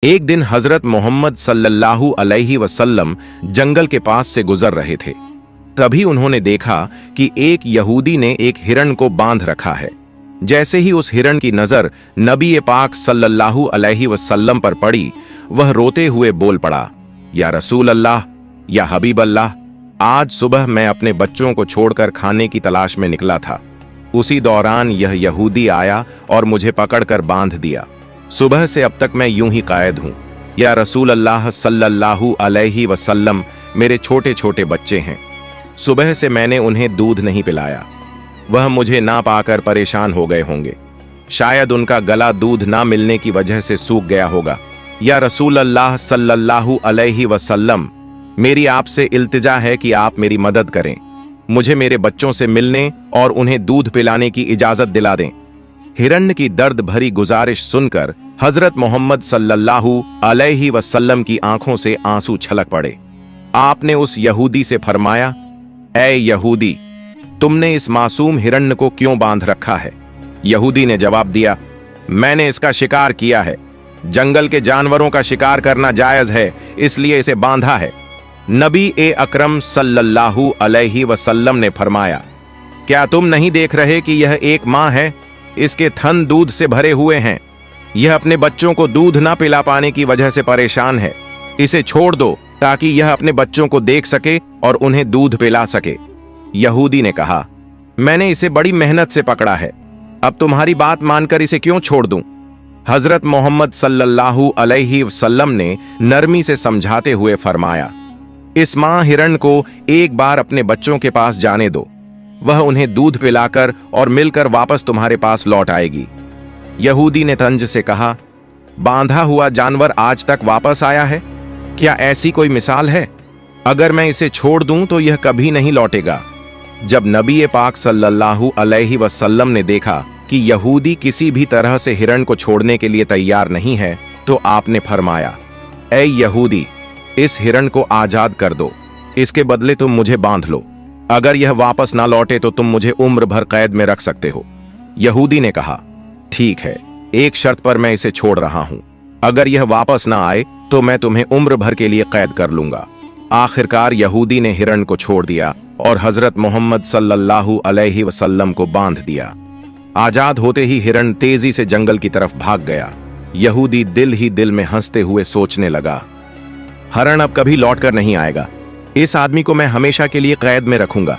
एक दिन हजरत मोहम्मद सल्लल्लाहु अलैहि वसल्लम जंगल के पास से गुजर रहे थे। तभी उन्होंने देखा कि एक यहूदी ने एक हिरण को बांध रखा है। जैसे ही उस हिरण की नजर नबी पाक सल्लल्लाहु अलैहि वसल्लम पर पड़ी, वह रोते हुए बोल पड़ा, या रसूल अल्लाह, या हबीब अल्लाह, आज सुबह मैं अपने बच्चों को छोड़कर खाने की तलाश में निकला था। उसी दौरान यह यहूदी आया और मुझे पकड़कर बांध दिया। सुबह से अब तक मैं यूं ही कायद हूं। या रसूल अल्लाह सल्लल्लाहु अलैहि वसल्लम, मेरे छोटे छोटे बच्चे हैं। सुबह से मैंने उन्हें दूध नहीं पिलाया। वह मुझे ना पाकर परेशान हो गए होंगे। शायद उनका गला दूध ना मिलने की वजह से सूख गया होगा। या रसूल अल्लाह सल्लल्लाहु अलैहि वसल्लम, मेरी आपसे इल्तिजा है कि आप मेरी मदद करें। मुझे मेरे बच्चों से मिलने और उन्हें दूध पिलाने की इजाजत दिला दें। हिरण्य की दर्द भरी गुजारिश सुनकर हजरत मोहम्मद सल्लल्लाहु अलैहि वसल्लम की आंखों से आंसू छलक पड़े। आपने उस यहूदी से फरमाया, ऐ यहूदी, तुमने इस मासूम हिरण्य को क्यों बांध रखा है? यहूदी ने जवाब दिया, मैंने इसका शिकार किया है। जंगल के जानवरों का शिकार करना जायज है, इसलिए इसे बांधा है। नबी ए अकरम सल्लल्लाहु अलैहि वसल्लम ने फरमाया, क्या तुम नहीं देख रहे कि यह एक मां है? इसके थन दूध से भरे हुए हैं। यह अपने बच्चों को दूध ना पिला पाने की वजह से परेशान है। इसे छोड़ दो ताकि यह अपने बच्चों को देख सके और उन्हें दूध पिला सके। यहूदी ने कहा, मैंने इसे बड़ी मेहनत से पकड़ा है, अब तुम्हारी बात मानकर इसे क्यों छोड़ दूं? हजरत मोहम्मद सल्लल्लाहु अलैहि वसल्लम ने नरमी से समझाते हुए फरमाया, इस मां हिरण को एक बार अपने बच्चों के पास जाने दो। वह उन्हें दूध पिलाकर और मिलकर वापस तुम्हारे पास लौट आएगी। यहूदी ने तंज से कहा, बांधा हुआ जानवर आज तक वापस आया है? क्या ऐसी कोई मिसाल है? अगर मैं इसे छोड़ दूं तो यह कभी नहीं लौटेगा। जब नबी पाक सल्लल्लाहु अलैहि वसल्लम ने देखा कि यहूदी किसी भी तरह से हिरण को छोड़ने के लिए तैयार नहीं है, तो आपने फरमाया, ऐ यहूदी, इस हिरण को आजाद कर दो। इसके बदले तुम मुझे बांध लो। अगर यह वापस ना लौटे तो तुम मुझे उम्र भर कैद में रख सकते हो। यहूदी ने कहा, ठीक है, एक शर्त पर मैं इसे छोड़ रहा हूं। अगर यह वापस ना आए तो मैं तुम्हें उम्र भर के लिए कैद कर लूंगा। आखिरकार यहूदी ने हिरण को छोड़ दिया और हजरत मोहम्मद सल्लल्लाहु अलैहि वसल्लम को बांध दिया। आजाद होते ही हिरण तेजी से जंगल की तरफ भाग गया। यहूदी दिल ही दिल में हंसते हुए सोचने लगा, हिरण अब कभी लौट कर नहीं आएगा। इस आदमी को मैं हमेशा के लिए कैद में रखूंगा।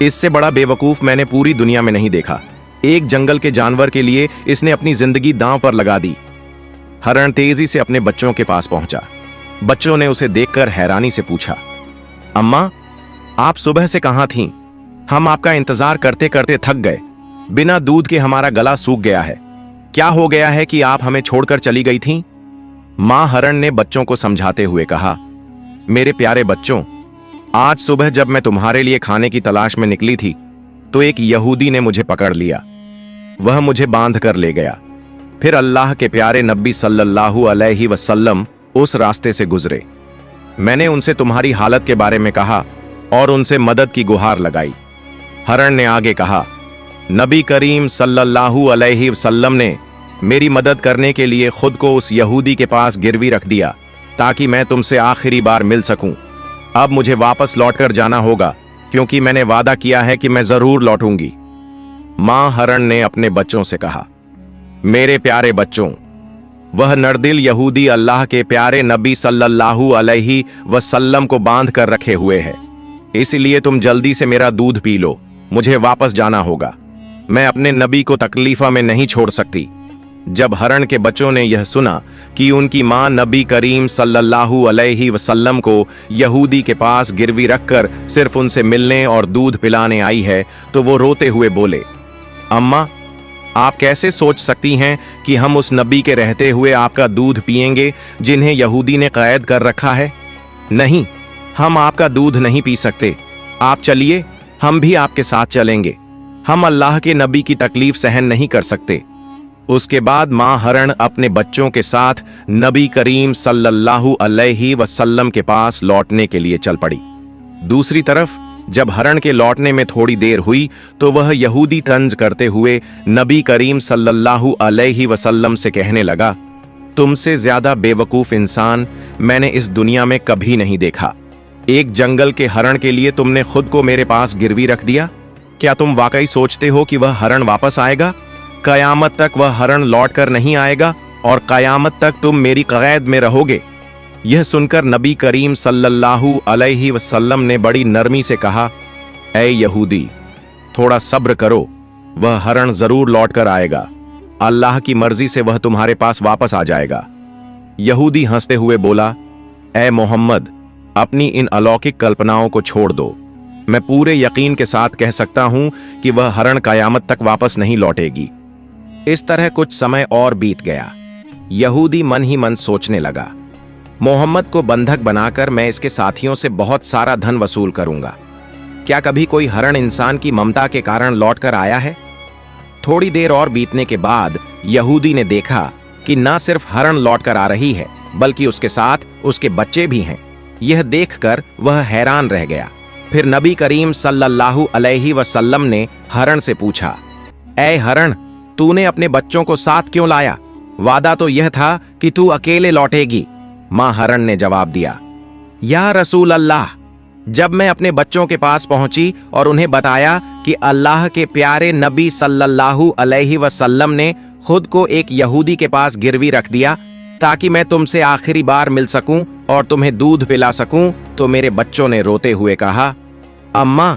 इससे बड़ा बेवकूफ मैंने पूरी दुनिया में नहीं देखा। एक जंगल के जानवर के लिए इसने अपनी जिंदगी दांव पर लगा दी। हिरण तेजी से अपने बच्चों के पास पहुंचा। बच्चों ने उसे देखकर हैरानी से पूछा, अम्मा, आप सुबह से कहां थीं? हम आपका इंतजार करते करते थक गए। बिना दूध के हमारा गला सूख गया है। क्या हो गया है कि आप हमें छोड़कर चली गई थीं? मां हिरण ने बच्चों को समझाते हुए कहा, मेरे प्यारे बच्चों, आज सुबह जब मैं तुम्हारे लिए खाने की तलाश में निकली थी तो एक यहूदी ने मुझे पकड़ लिया। वह मुझे बांध कर ले गया। फिर अल्लाह के प्यारे नबी सल्लल्लाहु अलैहि वसल्लम उस रास्ते से गुजरे। मैंने उनसे तुम्हारी हालत के बारे में कहा और उनसे मदद की गुहार लगाई। हिरण ने आगे कहा, नबी करीम सल्लल्लाहु अलैहि वसल्लम ने मेरी मदद करने के लिए खुद को उस यहूदी के पास गिरवी रख दिया ताकि मैं तुमसे आखिरी बार मिल सकूं। अब मुझे वापस लौटकर जाना होगा क्योंकि मैंने वादा किया है कि मैं जरूर लौटूंगी। मां हिरण ने अपने बच्चों से कहा, मेरे प्यारे बच्चों, वह नरदिल यहूदी अल्लाह के प्यारे नबी सल्लल्लाहु अलैहि वसल्लम को बांध कर रखे हुए है। इसलिए तुम जल्दी से मेरा दूध पी लो। मुझे वापस जाना होगा। मैं अपने नबी को तकलीफा में नहीं छोड़ सकती। जब हिरण के बच्चों ने यह सुना कि उनकी मां नबी करीम सल्लल्लाहु अलैहि वसल्लम को यहूदी के पास गिरवी रखकर सिर्फ उनसे मिलने और दूध पिलाने आई है, तो वो रोते हुए बोले, अम्मा, आप कैसे सोच सकती हैं कि हम उस नबी के रहते हुए आपका दूध पिएंगे जिन्हें यहूदी ने कैद कर रखा है? नहीं, हम आपका दूध नहीं पी सकते। आप चलिए, हम भी आपके साथ चलेंगे। हम अल्लाह के नबी की तकलीफ सहन नहीं कर सकते। उसके बाद मां हिरण अपने बच्चों के साथ नबी करीम सल्लल्लाहु अलैहि वसल्लम के पास लौटने के लिए चल पड़ी। दूसरी तरफ जब हिरण के लौटने में थोड़ी देर हुई तो वह यहूदी तंज करते हुए नबी करीम सल्लल्लाहु अलैहि वसल्लम से कहने लगा, तुमसे ज्यादा बेवकूफ इंसान मैंने इस दुनिया में कभी नहीं देखा। एक जंगल के हरण के लिए तुमने खुद को मेरे पास गिरवी रख दिया। क्या तुम वाकई सोचते हो कि वह हरण वापस आएगा? कयामत तक वह हरण लौट कर नहीं आएगा और कयामत तक तुम मेरी कैद में रहोगे। यह सुनकर नबी करीम सल्लल्लाहु अलैहि वसल्लम ने बड़ी नरमी से कहा, ऐ यहूदी, थोड़ा सब्र करो, वह हरण जरूर लौट कर आएगा। अल्लाह की मर्जी से वह तुम्हारे पास वापस आ जाएगा। यहूदी हंसते हुए बोला, ऐ मोहम्मद, अपनी इन अलौकिक कल्पनाओं को छोड़ दो। मैं पूरे यकीन के साथ कह सकता हूं कि वह हरण कयामत तक वापस नहीं लौटेगी। इस तरह कुछ समय और बीत गया। यहूदी मन ही मन सोचने लगा, मोहम्मद को बंधक बनाकर मैं इसके साथियों से बहुत सारा धन वसूल करूंगा। क्या कभी कोई हरण इंसान की ममता के कारण लौट कर आया है? थोड़ी देर और बीतने के बाद यहूदी ने देखा कि न सिर्फ हरण लौट कर आ रही है, बल्कि उसके साथ उसके बच्चे भी हैं। यह देखकर वह हैरान रह गया। फिर नबी करीम सल्लल्लाहु अलैहि वसल्लम ने हरण से पूछा, ऐ हरण, तूने अपने बच्चों को साथ क्यों लाया? वादा तो यह था कि तू अकेले लौटेगी। मां हरण ने जवाब दिया, या रसूल अल्लाह, जब मैं अपने बच्चों के पास पहुंची और उन्हें बताया कि अल्लाह के प्यारे नबी सल्लल्लाहु अलैहि वसल्लम ने खुद को एक यहूदी के पास गिरवी रख दिया ताकि मैं तुमसे आखिरी बार मिल सकूं और तुम्हें दूध पिला सकूं, तो मेरे बच्चों ने रोते हुए कहा, अम्मा,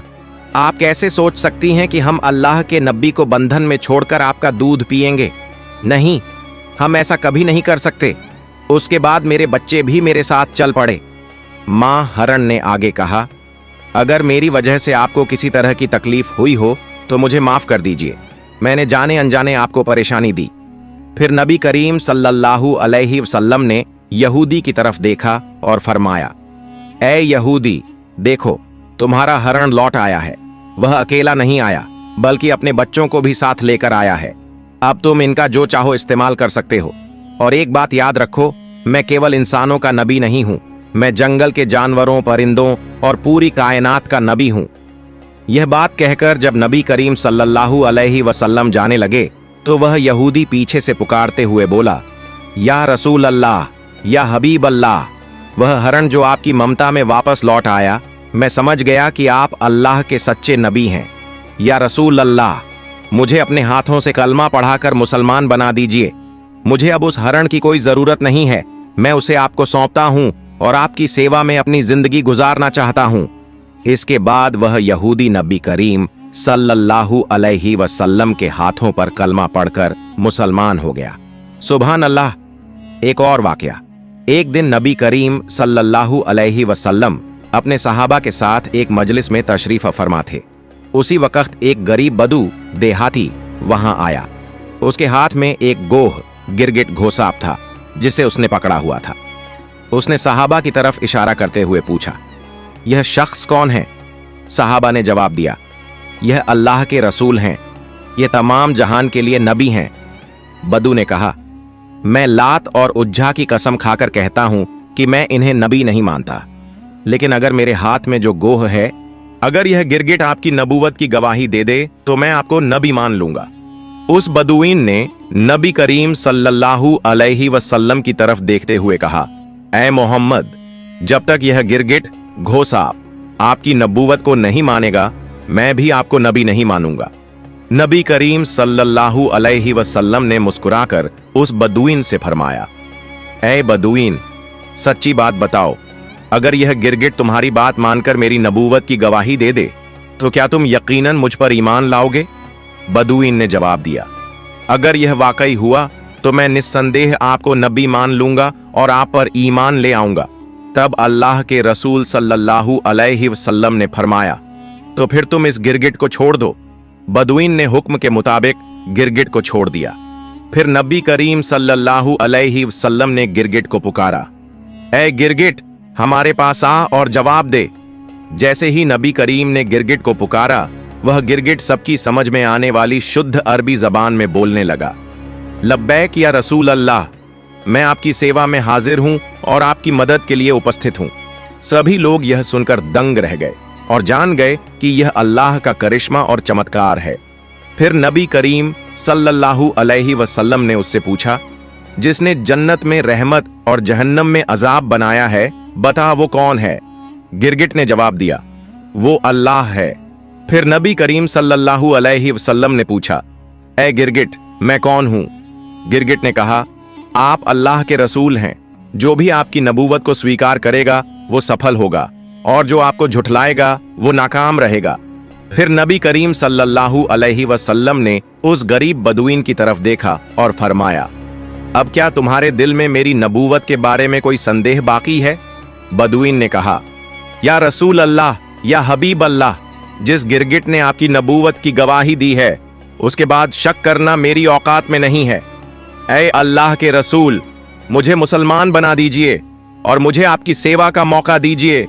आप कैसे सोच सकती हैं कि हम अल्लाह के नबी को बंधन में छोड़कर आपका दूध पिएंगे? नहीं, हम ऐसा कभी नहीं कर सकते। उसके बाद मेरे बच्चे भी मेरे साथ चल पड़े। मां हरण ने आगे कहा, अगर मेरी वजह से आपको किसी तरह की तकलीफ हुई हो तो मुझे माफ कर दीजिए। मैंने जाने अनजाने आपको परेशानी दी। फिर नबी करीम सल्लल्लाहु अलैहि वसल्लम ने यहूदी की तरफ देखा और फरमाया, ऐ यहूदी, देखो, तुम्हारा हरण लौट आया है। वह अकेला नहीं आया, बल्कि अपने बच्चों को भी साथ लेकर आया है। अब तुम इनका जो चाहो इस्तेमाल कर सकते हो। और एक बात याद रखो, मैं केवल इंसानों का नबी नहीं हूं, मैं जंगल के जानवरों, परिंदों और पूरी कायनात का नबी हूं। यह बात कहकर जब नबी करीम सल्लल्लाहु अलैहि वसल्लम जाने लगे तो वह यहूदी पीछे से पुकारते हुए बोला, या रसूल अल्लाह, या हबीब अल्लाह, वह हरण जो आपकी ममता में वापस लौट आया, मैं समझ गया कि आप अल्लाह के सच्चे नबी हैं। या रसूल अल्लाह, मुझे अपने हाथों से कलमा पढ़ाकर मुसलमान बना दीजिए। मुझे अब उस हरण की कोई जरूरत नहीं है। मैं उसे आपको सौंपता हूं और आपकी सेवा में अपनी जिंदगी गुजारना चाहता हूं। इसके बाद वह यहूदी नबी करीम सल्लल्लाहु अलैहि वसल्लम के हाथों पर कलमा पढ़कर मुसलमान हो गया। सुभान अल्लाह। एक और वाकया। एक दिन नबी करीम सल्लल्लाहु अलैहि वसल्लम अपने सहाबा के साथ एक मजलिस में तशरीफ फरमा थे। उसी वक्त एक गरीब बदू देहाती वहां आया। उसके हाथ में एक गोह गिरगिट घोसाप था जिसे उसने पकड़ा हुआ था। उसने सहाबा की तरफ इशारा करते हुए पूछा, यह शख्स कौन है? सहाबा ने जवाब दिया, यह अल्लाह के रसूल हैं, यह तमाम जहान के लिए नबी हैं। बदू ने कहा, मैं लात और उज्जा की कसम खाकर कहता हूं कि मैं इन्हें नबी नहीं मानता, लेकिन अगर मेरे हाथ में जो गोह है, अगर यह गिरगिट आपकी नबूवत की गवाही दे दे तो मैं आपको नबी मान लूंगा। उस बदुईन ने नबी करीम सल्लल्लाहु अलैहि वसल्लम की तरफ देखते हुए कहा, ऐ मोहम्मद, जब तक यह गिरगिट घोसाप आपकी नबूवत को नहीं मानेगा, मैं भी आपको नबी नहीं मानूंगा। नबी करीम सल्लल्लाहु अलैहि वसल्लम ने मुस्कुराकर उस बदुईन से फरमाया, ऐ बदुईन, सच्ची बात बताओ, अगर यह गिरगिट तुम्हारी बात मानकर मेरी नबूवत की गवाही दे दे तो क्या तुम यकीनन मुझ पर ईमान लाओगे? बदुईन ने जवाब दिया, अगर यह वाकई हुआ तो मैं निस्संदेह आपको नबी मान लूंगा और आप पर ईमान ले आऊंगा। तब अल्लाह के रसूल सल्लल्लाहु अलैहि वसल्लम ने फरमाया, तो फिर तुम इस गिरगिट को छोड़ दो। बदुईन ने हुक्म के मुताबिक गिरगिट को छोड़ दिया। फिर नबी करीम सल्लल्लाहु अलैहि वसल्लम ने गिरगिट को पुकारा, ऐ गिरगिट, हमारे पास आ और जवाब दे। जैसे ही नबी करीम ने गिरगिट को पुकारा, वह गिरगिट सबकी समझ में आने वाली शुद्ध अरबी जबान में बोलने लगा, लब्बैक या रसूल अल्लाह, मैं आपकी सेवा में हाजिर हूं और आपकी मदद के लिए उपस्थित हूं। सभी लोग यह सुनकर दंग रह गए और जान गए कि यह अल्लाह का करिश्मा और चमत्कार है। फिर नबी करीम सल्लल्लाहु अलैहि वसल्लम ने उससे पूछा, जिसने जन्नत में रहमत और जहन्नम में अजाब बनाया है, बता वो कौन है? गिरगिट ने जवाब दिया, वो अल्लाह है। फिर नबी करीम सल्लल्लाहु अलैहि वसल्लम ने पूछा, ए गिरगिट, मैं कौन हूं? गिरगिट ने कहा, आप अल्लाह के रसूल हैं। जो भी आपकी नबूवत को स्वीकार करेगा वो सफल होगा, और जो आपको झुठलाएगा वो नाकाम रहेगा। फिर नबी करीम सल्लल्लाहु अलैहि वसल्लम ने उस गरीब बदुईन की तरफ देखा और फरमाया, अब क्या तुम्हारे दिल में मेरी नबूवत के बारे में कोई संदेह बाकी है? बदुईन ने कहा, या रसूल अल्लाह, या हबीब अल्लाह, जिस गिरगिट ने आपकी नबूवत की गवाही दी है, उसके बाद शक करना मेरी औकात में नहीं है। ऐ अल्लाह के रसूल, मुझे मुसलमान बना दीजिए और मुझे आपकी सेवा का मौका दीजिए।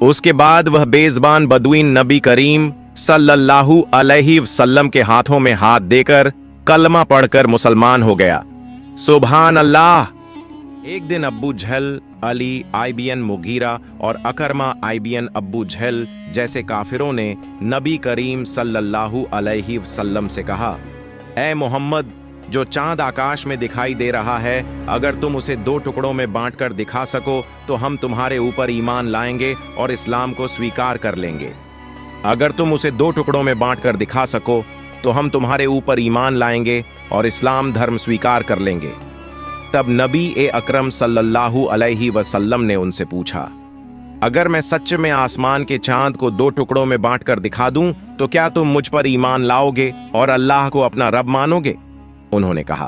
उसके बाद वह बेज़बान बदुईन नबी करीम सल्लल्लाहु अलैहि वसल्लम के हाथों में हाथ देकर कलमा पढ़कर मुसलमान हो गया। सुभान अल्लाह। एक दिन अब्बू जहल, अली आईबीएन मुगीरा और अकरमा आईबीएन अब्बू जहल जैसे काफिरों ने नबी करीम सल्लल्लाहु अलैहि वसल्लम से कहा, ऐ मोहम्मद, जो चांद आकाश में दिखाई दे रहा है, अगर तुम उसे 2 टुकड़ों में बांटकर दिखा सको तो हम तुम्हारे ऊपर ईमान लाएंगे और इस्लाम को स्वीकार कर लेंगे। अगर तुम उसे 2 टुकड़ों में बांटकर दिखा सको तो हम तुम्हारे ऊपर ईमान लाएंगे और इस्लाम धर्म स्वीकार कर लेंगे। तब नबी अकरम सल्लल्लाहु अलैहि वसल्लम ने उनसे पूछा, अगर मैं सच में आसमान के चांद को 2 टुकड़ों में बांटकर दिखा दूं तो क्या तुम मुझ पर ईमान लाओगे और अल्लाह को अपना रब मानोगे? उन्होंने कहा,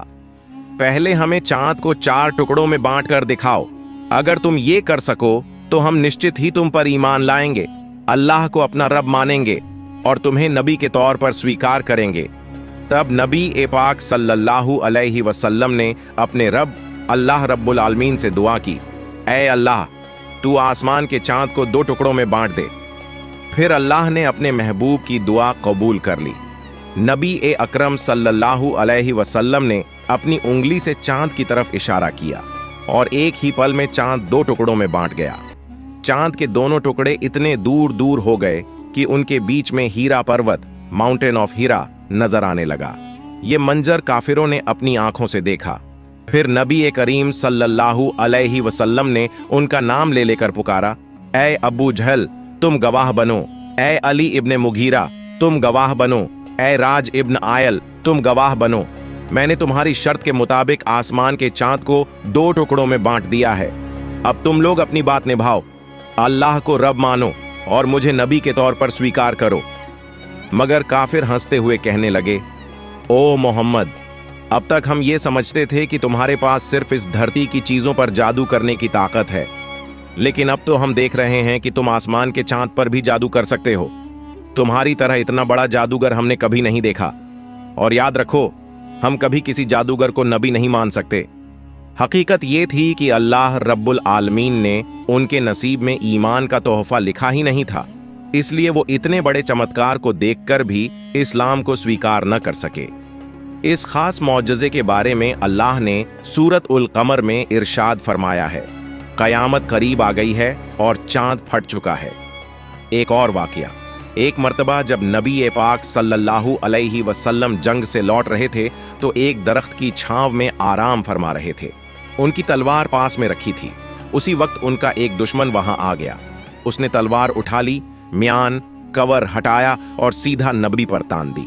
पहले हमें चांद को 4 टुकड़ों में बांटकर दिखाओ। अगर तुम ये कर सको तो हम निश्चित ही तुम पर ईमान लाएंगे, अल्लाह को अपना रब मानेंगे और तुम्हें नबी के तौर पर स्वीकार करेंगे। तब नबी पाक सल्लल्लाहु अलैहि वसल्लम ने अपने रब अल्लाह रब्बुल आलमीन से दुआ की, ऐ अल्लाह, तू आसमान के चांद को 2 टुकड़ों में बांट दे। फिर अल्लाह ने अपने महबूब की दुआ कबूल कर ली। नबी अकरम सल्लल्लाहु अलैहि वसल्लम ने अपनी उंगली से चांद की तरफ इशारा किया और एक ही पल में चांद 2 टुकड़ों में बांट गया। चांद के दोनों टुकड़े इतने दूर दूर हो गए कि उनके बीच में हीरा पर्वत, माउंटेन ऑफ हीरा, नजर आने लगा। ये मंजर काफिरों ने अपनी आंखों से देखा। फिर नबी करीम सल्लल्लाहु अलैहि वसल्लम ने उनका नाम ले लेकर पुकारा, ऐ अबू जहल, तुम गवाह बनो। ऐ अली इब्ने मुगीरा, तुम गवाह बनो। ऐ राज इब्न आयल, तुम गवाह बनो। मैंने तुम्हारी शर्त के मुताबिक आसमान के चांद को 2 टुकड़ों में बांट दिया है। अब तुम लोग अपनी बात निभाओ, अल्लाह को रब मानो और मुझे नबी के तौर पर स्वीकार करो। मगर काफिर हंसते हुए कहने लगे, ओ मोहम्मद, अब तक हम ये समझते थे कि तुम्हारे पास सिर्फ इस धरती की चीजों पर जादू करने की ताकत है, लेकिन अब तो हम देख रहे हैं कि तुम आसमान के चांद पर भी जादू कर सकते हो। तुम्हारी तरह इतना बड़ा जादूगर हमने कभी नहीं देखा। और याद रखो, हम कभी किसी जादूगर को नबी नहीं मान सकते। हकीकत ये थी कि अल्लाह रब्बुल आलमीन ने उनके नसीब में ईमान का तोहफा लिखा ही नहीं था, इसलिए वो इतने बड़े चमत्कार को देखकर भी इस्लाम को स्वीकार न कर सके। इस खास मौजज़े के बारे में अल्लाह ने सूरत उल कमर में इरशाद फरमाया है, कयामत करीब आ गई है और चांद फट चुका है। एक और वाकया, एक मर्तबा जब नबी पाक सल्लल्लाहु अलैहि वसल्लम जंग से लौट रहे थे तो एक दरख्त की छांव में आराम फरमा रहे थे। उनकी तलवार पास में रखी थी। उसी वक्त उनका एक दुश्मन वहां आ गया। उसने तलवार उठा ली, म्यान कवर हटाया और सीधा नबी पर तान दी।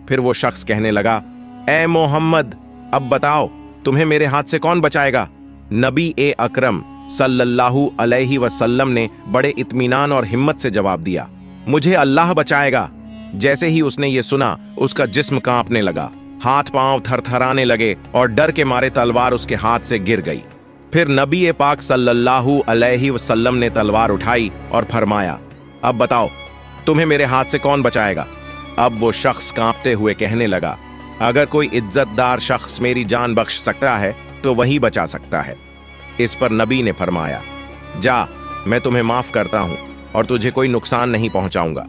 फिर वो शख्स कहने लगा, ए मोहम्मद, अब बताओ तुम्हें मेरे हाथ से कौन बचाएगा? नबी अकरम सल्लल्लाहु अलैहि वसल्लम ने बड़े इत्मीनान और हिम्मत से जवाब दिया, मुझे अल्लाह बचाएगा। जैसे ही उसने ये सुना, उसका जिस्म कांपने लगा, हाथ पांव थरथराने लगे और डर के मारे तलवार उसके हाथ से गिर गई। फिर नबी पाक सल्लल्लाहु अलैहि वसल्लम ने तलवार उठाई और फरमाया, अब बताओ तुम्हें मेरे हाथ से कौन बचाएगा? अब वो शख्स कांपते हुए कहने लगा, अगर कोई इज्जतदार शख्स मेरी जान बख्श सकता है तो वही बचा सकता है। इस पर नबी ने फरमाया, जा, मैं तुम्हें माफ करता हूं और तुझे कोई नुकसान नहीं पहुंचाऊंगा।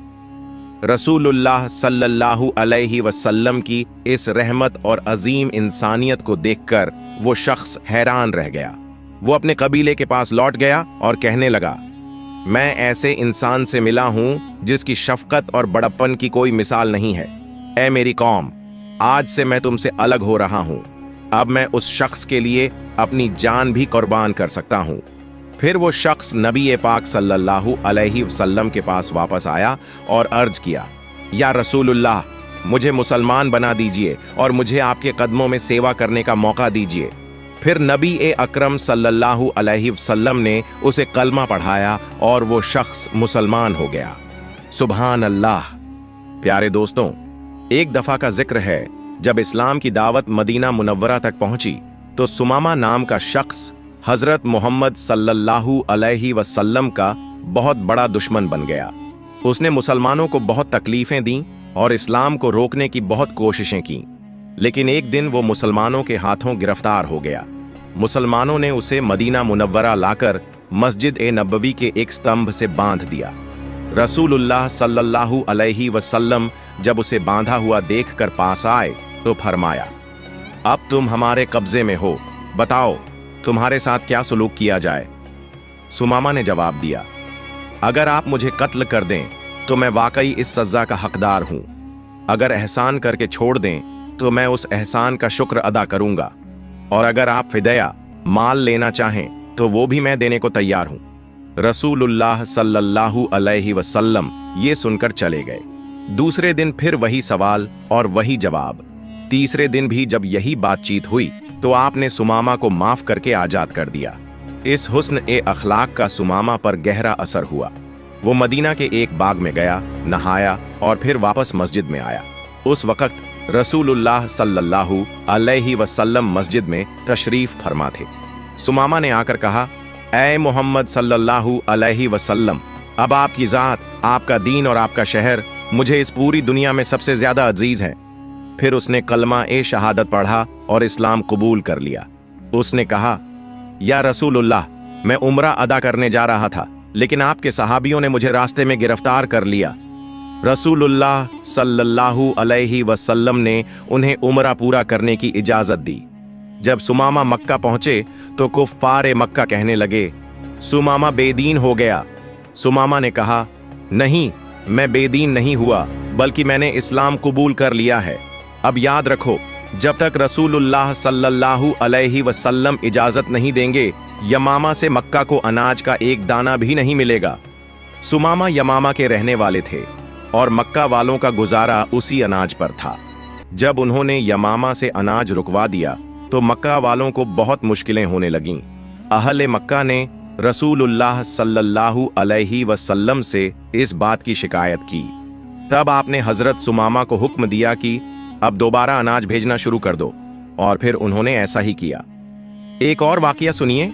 रसूलुल्लाह सल्लल्लाहु अलैहि वसल्लम की इस रहमत और अजीम इंसानियत को देखकर वो शख्स हैरान रह गया। वो अपने कबीले के पास लौट गया और कहने लगा, मैं ऐसे इंसान से मिला हूं जिसकी शफकत और बड़प्पन की कोई मिसाल नहीं है। ऐ मेरी कौम, आज से मैं तुमसे अलग हो रहा हूं। अब मैं उस शख्स के लिए अपनी जान भी कुर्बान कर सकता हूँ। फिर वो शख्स नबी पाक सल्लल्लाहु अलैहि वसल्लम के पास वापस आया और अर्ज किया, या रसूलुल्लाह, मुझे मुसलमान बना दीजिए और मुझे आपके कदमों में सेवा करने का मौका दीजिए। फिर नबी अकरम सल्लल्लाहु अलैहि वसल्लम ने उसे कलमा पढ़ाया और वो शख्स मुसलमान हो गया। सुभान अल्लाह। प्यारे दोस्तों, एक दफा का जिक्र है, जब इस्लाम की दावत मदीना मुनव्वरा तक पहुंची तो सुमामा नाम का शख्स हजरत मोहम्मद सल्लल्लाहु अलैहि वसल्लम का बहुत बड़ा दुश्मन बन गया। उसने मुसलमानों को बहुत तकलीफें दी और इस्लाम को रोकने की बहुत कोशिशें की, लेकिन एक दिन वो मुसलमानों के हाथों गिरफ्तार हो गया। मुसलमानों ने उसे मदीना मुनव्वरा लाकर मस्जिद नबवी के एक स्तंभ से बांध दिया। रसूलुल्लाह सल्लल्लाहु अलैहि वसल्लम जब उसे बांधा हुआ देखकर पास आए तो फरमाया, अब तुम हमारे कब्जे में हो, बताओ तुम्हारे साथ क्या सुलूक किया जाए। सुमामा ने जवाब दिया, अगर आप मुझे कत्ल कर दें तो मैं वाकई इस सजा का हकदार हूं। अगर एहसान करके छोड़ दें तो मैं उस एहसान का शुक्र अदा करूंगा, और अगर आप फिदया माल लेना चाहें तो वो भी मैं देने को तैयार हूं। रसूलुल्लाह सल्लल्लाहु अलैहि वसल्लम ये सुनकर चले गए। दूसरे दिन फिर वही सवाल और वही जवाब। तीसरे दिन भी जब यही बातचीत हुई तो आपने सुमामा को माफ करके आजाद कर दिया। इस हुस्न अखलाक का सुमामा पर गहरा असर हुआ। वो मदीना के एक बाग में गया, नहाया और फिर वापस मस्जिद में आया। उस वक्त रसूलुल्लाह सल्लल्लाहु अलैहि वसल्लम मस्जिद में तशरीफ फरमा थे। सुमामा ने आकर कहा, ऐ मोहम्मद सल्लल्लाहु अलैहि वसल्लम, अब आपकी जात, आपका दीन और आपका शहर मुझे इस पूरी दुनिया में सबसे ज्यादा अजीज है। फिर उसने कलमा शहादत पढ़ा और इस्लाम कबूल कर लिया। उसने कहा, या रसूलुल्लाह, मैं उम्रा अदा करने जा रहा था, लेकिन आपके सहाबियों ने मुझे रास्ते में गिरफ्तार कर लिया। रसूलुल्लाह सल्लल्लाहु अलैहि वसल्लम ने उन्हें उम्रा पूरा करने की इजाजत दी। जब सुमामा मक्का पहुंचे तो कुफ्फार मक्का कहने लगे, सुमामा बेदीन हो गया। सुमामा ने कहा, नहीं, मैं बेदीन नहीं हुआ, बल्कि मैंने इस्लाम कबूल कर लिया है। अब याद रखो, जब तक रसूलुल्लाह सल्लल्लाहु अलैहि वसल्लम इजाजत नहीं देंगे, यमामा से मक्का को अनाज का एक दाना भी नहीं मिलेगा। सुमामा यमामा के रहने वाले थे और मक्का वालों का गुजारा उसी अनाज पर था। जब उन्होंने यमामा से अनाज रुकवा दिया तो मक्का वालों को बहुत मुश्किलें होने लगीं। अहले मक्का ने रसूलुल्लाह सल्लल्लाहु अलैहि वसल्लम से इस बात की शिकायत की। तब आपने हजरत सुमामा को हुक्म दिया कि अब दोबारा अनाज भेजना शुरू कर दो, और फिर उन्होंने ऐसा ही किया। एक और वाकया सुनिए।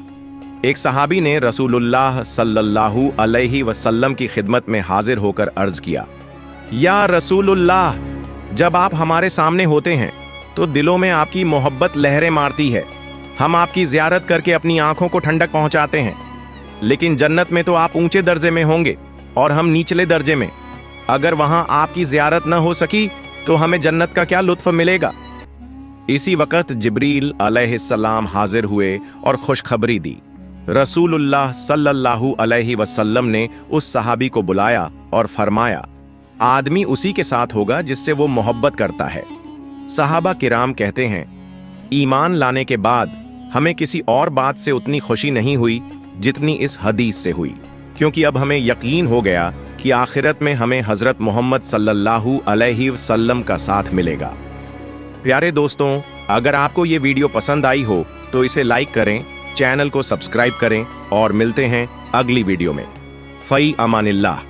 एक सहाबी ने रसूलुल्लाह सल्लल्लाहु अलैहि वसल्लम की खिदमत में हाजिर होकर अर्ज किया, या रसूलुल्लाह, जब आप हमारे सामने होते हैं तो दिलों में आपकी मोहब्बत लहरें मारती है। हम आपकी ज़ियारत करके अपनी आंखों को ठंडक पहुंचाते हैं, लेकिन जन्नत में तो आप ऊंचे दर्जे में होंगे और हम निचले दर्जे में। अगर वहां आपकी ज़ियारत न हो सकी तो हमें जन्नत का क्या लुत्फ मिलेगा। इसी वक्त जिब्रील अलैहिस्सलाम हाजिर हुए और खुशखबरी दी। रसूलुल्लाह सल्लल्लाहु अलैहि वसल्लम ने उस सहाबी को बुलाया और फरमाया, आदमी उसी के साथ होगा जिससे वो मोहब्बत करता है। सहाबा किराम कहते हैं, ईमान लाने के बाद हमें किसी और बात से उतनी खुशी नहीं हुई जितनी इस हदीस से हुई, क्योंकि अब हमें यकीन हो गया कि आखिरत में हमें हजरत मोहम्मद सल्लल्लाहु अलैहि वसल्लम का साथ मिलेगा। प्यारे दोस्तों, अगर आपको ये वीडियो पसंद आई हो तो इसे लाइक करें, चैनल को सब्सक्राइब करें और मिलते हैं अगली वीडियो में। फई अमानिल्लाह।